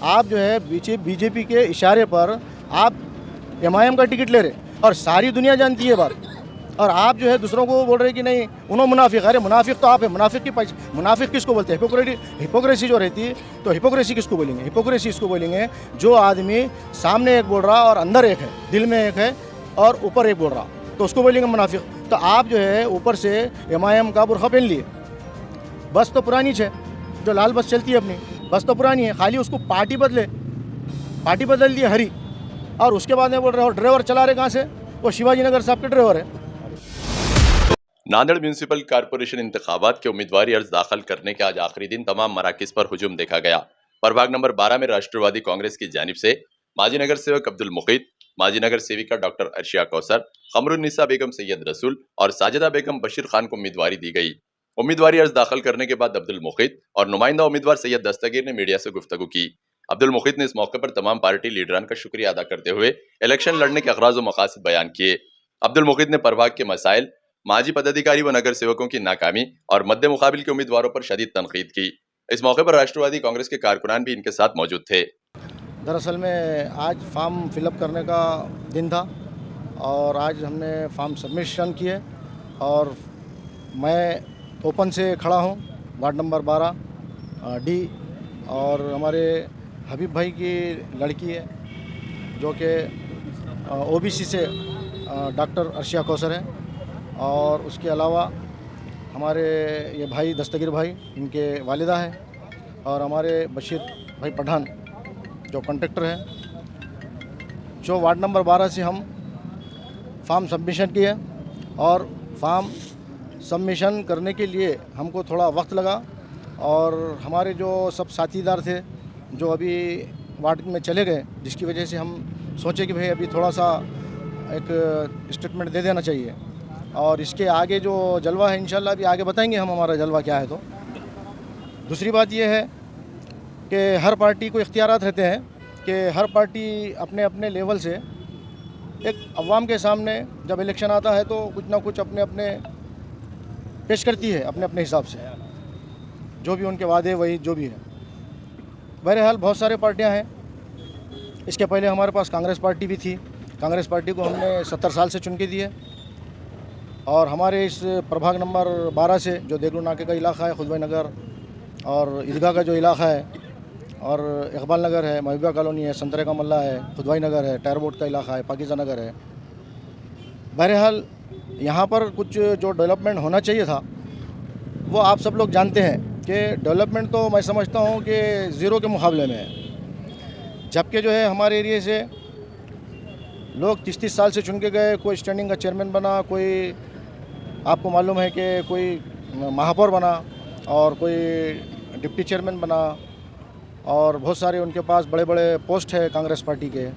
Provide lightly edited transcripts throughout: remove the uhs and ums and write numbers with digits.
आप जो है बीजेपी के इशारे पर आप एमआईएम का टिकट ले रहे और सारी दुनिया जानती है बात, और आप जो है दूसरों को बोल रहे कि नहीं उन्होंने मुनाफिक। अरे मुनाफिक तो आप है, मुनाफिक किसको बोलते हैं? हिपोक्रेसी जो रहती है, तो हिपोक्रेसी किसको बोलेंगे? हिपोक्रेसी इसको बोलेंगे जो आदमी सामने एक बोल रहा और अंदर एक है, दिल में एक है और ऊपर एक बोल रहा, तो उसको बोलेंगे मुनाफिक। तो आप जो है ऊपर से एमआईएम का बुरखा पहन लिए, बस तो पुरानी है, जो लाल बस चलती है अपनी, बस तो पुरानी है, खाली उसको पार्टी बदल दी हरी, और उसके बाद में बोल रहे हो ड्राइवर चला रहे कहाँ से? वो शिवाजी नगर साहब के ड्राइवर है। नांदेड़ म्यूनिसिपल कॉर्पोरेशन इंतखाबात के उम्मीदवारी अर्ज दाखिल करने के आज आखिरी दिन तमाम मराकिज पर हुजूम देखा गया। प्रभाग नंबर 12 में राष्ट्रवादी कांग्रेस की जानिब से माजी नगर सेवक अब्दुल मुकीत, माजी नगर सेविका डॉक्टर अर्शिया कौसर, कमरुन्निसा बेगम सैयद रसूल और साजिदा बेगम बशीर खान को उम्मीदवारी दी गई। उम्मीदवारी अर्ज दाखिल करने के बाद अब्दुल मुकीत और नुमाइंदा उम्मीदवार सैयद दस्तगीर ने मीडिया से गुफ्तगू की। अब्दुल मुकीत ने इस मौके पर तमाम पार्टी लीडरान का शुक्रिया अदा करते हुए इलेक्शन लड़ने के अगराज व मकासद बयान किए। अब्दुल मुकीत ने प्रभाग के मसाइल, माजी पदाधिकारी व नगर सेवकों की नाकामी और मद्दे मुकाबिल के उम्मीदवारों पर शदीद तनकीद की। इस मौके पर राष्ट्रवादी कांग्रेस के कारकुनान भी इनके साथ मौजूद थे। दरअसल में आज फॉर्म फिलअप करने का दिन था और आज हमने फॉर्म सबमिशन किए, और मैं ओपन से खड़ा हूँ वार्ड नंबर 12 डी, और हमारे हबीब भाई की लड़की है जो कि ओबीसी से डॉक्टर अर्शिया कौसर है, और उसके अलावा हमारे ये भाई दस्तगीर भाई इनके वालिदा है, और हमारे बशीर भाई पठान जो कॉन्ट्रैक्टर है, जो वार्ड नंबर 12 से हम फॉर्म सबमिशन किए। और फॉर्म सबमिशन करने के लिए हमको थोड़ा वक्त लगा, और हमारे जो सब साथीदार थे जो अभी वार्ड में चले गए, जिसकी वजह से हम सोचे कि भाई अभी थोड़ा सा एक स्टेटमेंट दे देना चाहिए, और इसके आगे जो जलवा है इंशाल्लाह अभी आगे बताएंगे हम हमारा जलवा क्या है। तो दूसरी बात यह है कि हर पार्टी को इख्तियारात रहते हैं कि हर पार्टी अपने अपने लेवल से एक अवाम के सामने जब इलेक्शन आता है तो कुछ ना कुछ अपने अपने पेश करती है, अपने अपने हिसाब से जो भी उनके वादे वही जो भी है। बहरहाल बहुत सारे पार्टियां हैं। इसके पहले हमारे पास कांग्रेस पार्टी भी थी, कांग्रेस पार्टी को हमने 70 साल से चुन के दिए, और हमारे इस प्रभाग नंबर 12 से जो देगलू नाके का इलाका है, खुदवाई नगर और ईदगाह का जो इलाका है, और इकबाल नगर है, महबूबा कॉलोनी है, संतरे का मल्ला है, खुदवाई नगर है, टायर बोर्ड का इलाका है, पाकिजा नगर है। बहरहाल यहाँ पर कुछ जो डेवलपमेंट होना चाहिए था वो आप सब लोग जानते हैं कि डेवलपमेंट तो मैं समझता हूँ कि ज़ीरो के मुकाबले में है। जबकि जो है हमारे एरिए से लोग 30-30 साल से चुन के गए, कोई स्टैंडिंग का चेयरमैन बना, कोई आपको मालूम है कि कोई महापौर बना, और कोई डिप्टी चेयरमैन बना, और बहुत सारे उनके पास बड़े बड़े पोस्ट है कांग्रेस पार्टी के,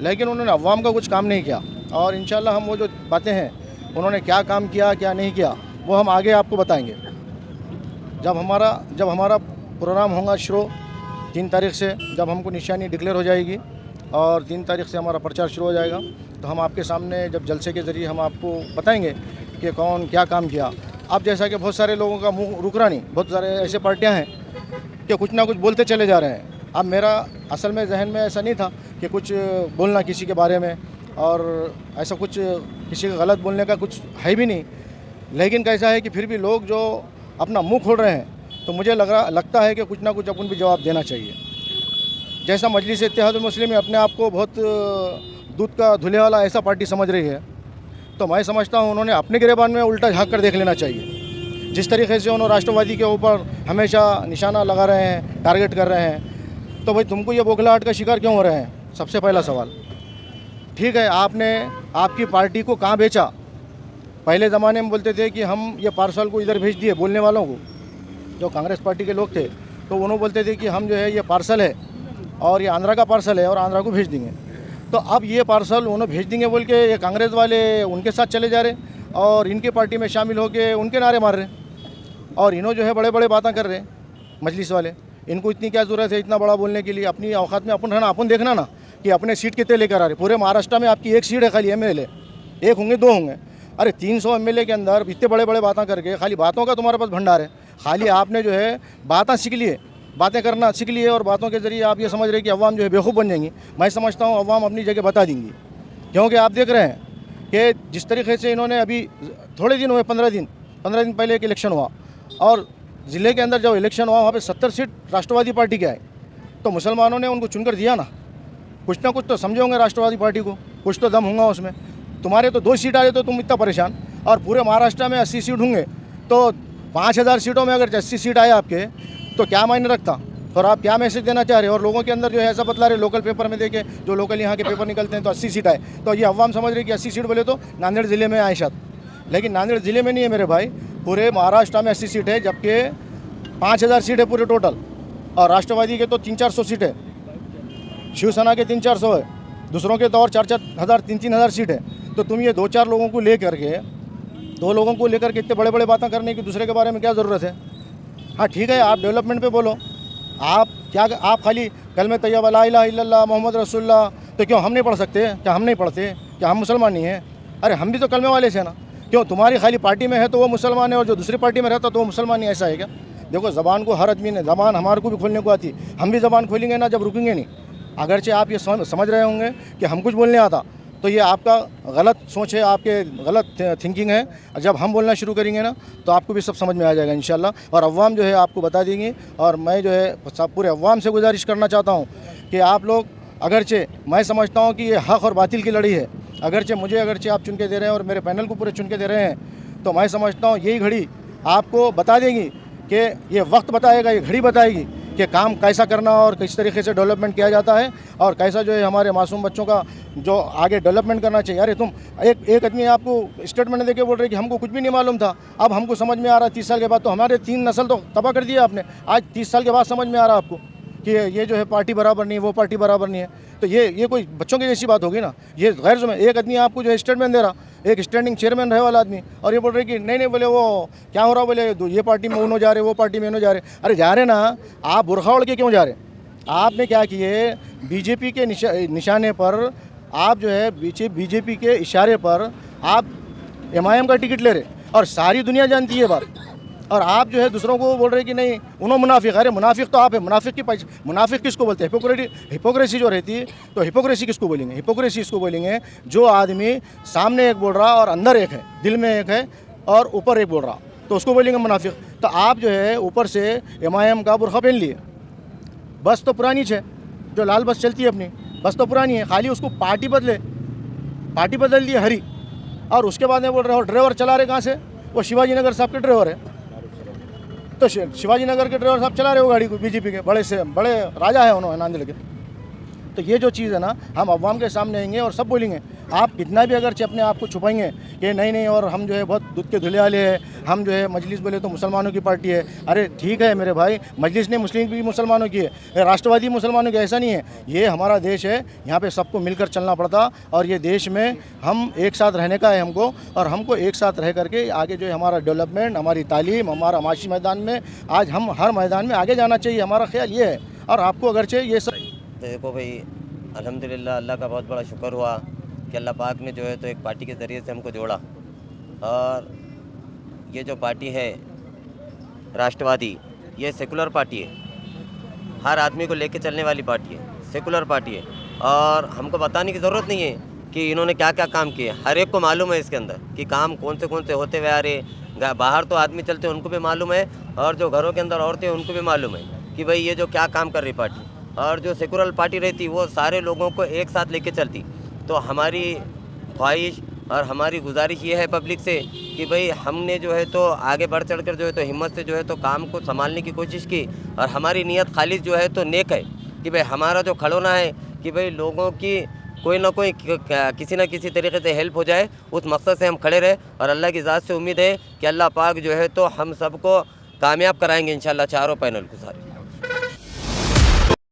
लेकिन उन्होंने अवाम का कुछ काम नहीं किया। और इंशाल्लाह हम वो जो बातें हैं उन्होंने क्या काम किया क्या नहीं किया वो हम आगे आपको बताएंगे। जब हमारा प्रोग्राम होगा शुरू 3 तारीख से, जब हमको निशानी डिक्लेयर हो जाएगी और 3 तारीख से हमारा प्रचार शुरू हो जाएगा, तो हम आपके सामने जब जलसे के ज़रिए हम आपको बताएंगे कि कौन क्या काम किया। अब जैसा कि बहुत सारे लोगों का मुंह रुक रहा नहीं, बहुत सारे ऐसे पार्टियां हैं कि कुछ ना कुछ बोलते चले जा रहे हैं। अब मेरा असल में जहन में ऐसा नहीं था कि कुछ बोलना किसी के बारे में, और ऐसा कुछ किसी का गलत बोलने का कुछ है भी नहीं, लेकिन कैसा है कि फिर भी लोग जो अपना मुंह खोल रहे हैं तो मुझे लगता है कि कुछ ना कुछ अपन भी जवाब देना चाहिए। जैसा मजलिस इत्तेहादुल मुस्लिमीन अपने आप को बहुत दूध का धुले वाला ऐसा पार्टी समझ रही है, तो मैं समझता हूँ उन्होंने अपने गिरेबान में उल्टा झाँक कर देख लेना चाहिए। जिस तरीके से उन्होंने राष्ट्रवादी के ऊपर हमेशा निशाना लगा रहे हैं, टारगेट कर रहे हैं, तो भाई तुमको ये बौखलाहट का शिकार क्यों हो रहे हैं? सबसे पहला सवाल। ठीक है, आपने आपकी पार्टी को कहाँ बेचा? पहले ज़माने में बोलते थे कि हम ये पार्सल को इधर भेज दिए, बोलने वालों को जो कांग्रेस पार्टी के लोग थे, तो उन्होंने बोलते थे कि हम जो है ये पार्सल है और ये आंध्रा का पार्सल है और आंध्रा को भेज देंगे। तो अब ये पार्सल उन्हें भेज देंगे बोल के ये कांग्रेस वाले उनके साथ चले जा रहे और इनके पार्टी में शामिल होकर उनके नारे मार रहे, और इन्हों जो है बड़े बड़े बातें कर रहे हैं मजलिस वाले। इनको इतनी क्या ज़रूरत है इतना बड़ा बोलने के लिए? अपनी औकात में अपन रहना, अपन देखना ना कि अपने सीट कितने लेकर आ रहे। पूरे महाराष्ट्र में आपकी एक सीट है खाली एमएलए, एक होंगे 2 होंगे। अरे 300 एमएलए के अंदर इतने बड़े बड़े बातें करके खाली बातों का तुम्हारे पास भंडार है। खाली आपने जो है बातें सीख लिए बातें करना सीख लिए और बातों के ज़रिए आप ये समझ रहे हैं कि अवाम जो है बेवकूफ़ बन जाएंगी। मैं समझता हूँ अवाम अपनी जगह बता देंगी, क्योंकि आप देख रहे हैं कि जिस तरीके से इन्होंने अभी थोड़े दिन हुए, 15 दिन पहले एक इलेक्शन हुआ और ज़िले के अंदर जब इलेक्शन हुआ वहाँ पे 70 सीट राष्ट्रवादी पार्टी के आए, तो मुसलमानों ने उनको चुनकर दिया ना। कुछ ना कुछ तो समझे होंगे राष्ट्रवादी पार्टी को, कुछ तो दम होगा उसमें। तुम्हारे तो 2 सीट आए तो तुम इतना परेशान, और पूरे महाराष्ट्र में 80 सीट होंगे, तो 5000 सीटों में अगर 80 सीट आए आपके तो क्या मायने रखता। और आप क्या मैसेज देना चाह रहे हो, और लोगों के अंदर जो है ऐसा बतला रहे, लोकल पेपर में देखे, जो लोकल यहाँ के पेपर निकलते हैं तो 80 सीट आए, तो ये अवाम समझ रही कि 80 सीट बोले तो नांदेड़ ज़िले में आए शायद, लेकिन नांदेड़ ज़िले में नहीं है मेरे भाई, पूरे महाराष्ट्र में 80 सीट है, जबकि 5000 सीट है पूरे टोटल, और राष्ट्रवादी के तो 300-400 सीट है, शिवसेना के 300-400 है, दूसरों के तो और 4-4 हज़ार 3-3 हज़ार सीट है। तो तुम ये 2-4 लोगों को लेकर के, 2 लोगों को लेकर के इतने बड़े बड़े बातें करने की दूसरे के बारे में क्या ज़रूरत है। हाँ ठीक है, आप डेवलपमेंट पे बोलो, आप खाली कलमे तैयबा ला इलाहा इल्लल्लाह मोहम्मद रसूलुल्लाह, तो क्यों हम नहीं पढ़ सकते? क्या हम नहीं पढ़ते? क्या हम मुसलमान नहीं हैं? अरे हम भी तो कलमे वाले से ना। क्यों तुम्हारी खाली पार्टी में है तो वो मुसलमान है, और जो दूसरी पार्टी में रहता तो वो मुसलमान नहीं, ऐसा है क्या? देखो ज़बान को हर आदमी ने, ज़बान हमारे को भी खोलने को आती, हम भी ज़बान खोलेंगे ना जब रुकेंगे नहीं। अगरचे आप ये समझ रहे होंगे कि हम कुछ बोलने आता, तो ये आपका गलत सोच है, आपके गलत थिंकिंग है। जब हम बोलना शुरू करेंगे ना तो आपको भी सब समझ में आ जाएगा इंशाल्लाह, और अवाम जो है आपको बता देंगे। और मैं जो है पूरे अवाम से गुजारिश करना चाहता हूँ कि आप लोग, अगरचे मैं समझता हूँ कि ये हक़ और बातिल की लड़ी है, अगरचे आप चुन के दे रहे हैं और मेरे पैनल को पूरे चुन के दे रहे हैं, तो मैं समझता हूँ यही घड़ी आपको बता देंगी कि ये वक्त बताएगा, ये घड़ी बताएगी कि काम कैसा करना और किस तरीके से डेवलपमेंट किया जाता है, और कैसा जो है हमारे मासूम बच्चों का जो आगे डेवलपमेंट करना चाहिए। अरे तुम एक आदमी आपको स्टेटमेंट देके बोल रहे कि हमको कुछ भी नहीं मालूम था, अब हमको समझ में आ रहा है 30 साल के बाद। तो हमारे 3 नस्ल तो तबाह कर दिया आपने, आज 30 साल के बाद समझ में आ रहा है आपको कि ये जो है पार्टी बराबर नहीं है, वो पार्टी बराबर नहीं है। तो ये कोई बच्चों की जैसी बात होगी ना। ये गैर ज़िम्मेदार एक आदमी आपको जो है स्टेटमेंट दे रहा, एक स्टैंडिंग चेयरमैन रहे वाला आदमी, और ये बोल रहे कि नहीं बोले वो क्या हो रहा, बोले ये पार्टी में उन्हों जा रहे, वो पार्टी में इन्हों जा रहे। अरे जा रहे ना, आप बुरखा ओढ़ के क्यों जा रहे? आपने क्या किए, बीजेपी के निशाने पर आप जो है बीजेपी के इशारे पर आप MIM का टिकट ले रहे, और सारी दुनिया जानती है बात, और आप जो है दूसरों को बोल रहे कि नहीं उन्होंने मुनाफिक। अरे मुनाफिक तो आप है, मुनाफिक किसको बोलते हैं? हिपोक्रेसी जो रहती है, तो हिपोक्रेसी किसको बोलेंगे? हिपोक्रेसी इसको बोलेंगे जो आदमी सामने एक बोल रहा और अंदर एक है, दिल में एक है और ऊपर एक बोल रहा, तो उसको बोलेंगे मुनाफिक। तो आप जो है ऊपर से MIM का बुरखा पहन लिए, बस तो पुरानी है, जो लाल बस चलती है अपनी, बस तो पुरानी है, खाली उसको पार्टी बदल दी हरी, और उसके बाद में बोल रहे हो ड्राइवर चला रहे कहाँ से? वो शिवाजी नगर साहब के ड्राइवर है, तो शिवाजी नगर के ड्राइवर साहब चला रहे हो गाड़ी को, बीजेपी के बड़े राजा है उन्होंने नांदेड़ के। तो ये जो चीज़ है ना, हम अवाम के सामने आएंगे और सब बोलेंगे। आप कितना भी अगर अपने आप को छुपाएंगे कि नहीं और हम जो है बहुत दूध के धुले वाले हैं, हम जो है मजलिस बोले तो मुसलमानों की पार्टी है। अरे ठीक है मेरे भाई, मजलिस ने मुस्लिम भी मुसलमानों की है, राष्ट्रवादी मुसलमानों की, ऐसा नहीं है। ये हमारा देश है, यहाँ पे सबको मिलकर चलना पड़ता, और ये देश में हम एक साथ रहने का है हमको, और हमको एक साथ रह करके आगे जो है हमारा डेवलपमेंट, हमारी तालीम, हमारा माशी मैदान में आज हम हर मैदान में आगे जाना चाहिए, हमारा ख्याल ये है। और आपको अगरचे ये सब देखो भाई, अल्हम्दुलिल्लाह अल्लाह का बहुत बड़ा शुक्र हुआ कि अल्लाह पाक ने जो है तो एक पार्टी के ज़रिए से हमको जोड़ा, और ये जो पार्टी है राष्ट्रवादी, ये सेकुलर पार्टी है, हर आदमी को लेके चलने वाली पार्टी है, सेकुलर पार्टी है, और हमको बताने की ज़रूरत नहीं है कि इन्होंने क्या क्या काम किए। हर एक को मालूम है इसके अंदर कि काम कौन से होते हुए आ रहे। बाहर तो आदमी चलते हैं उनको भी मालूम है, और जो घरों के अंदर औरतें हैं उनको भी मालूम है कि भाई ये जो क्या काम कर रही पार्टी। और जो सेकुलर पार्टी रहती वो सारे लोगों को एक साथ लेके चलती। तो हमारी ख्वाहिश और हमारी गुजारिश ये है पब्लिक से कि भाई हमने जो है तो आगे बढ़ चढ़ कर जो है तो हिम्मत से जो है तो काम को संभालने की कोशिश की, और हमारी नीयत खालिश जो है तो नेक है कि भाई हमारा जो खड़ोना है कि भाई लोगों की कोई ना कोई किसी न किसी तरीके से हेल्प हो जाए, उस मकसद से हम खड़े रहे। और अल्लाह की ज़ात से उम्मीद है कि अल्लाह पाक जो है तो हम सबको कामयाब कराएंगे इंशाल्लाह, चारों पैनल को सारे।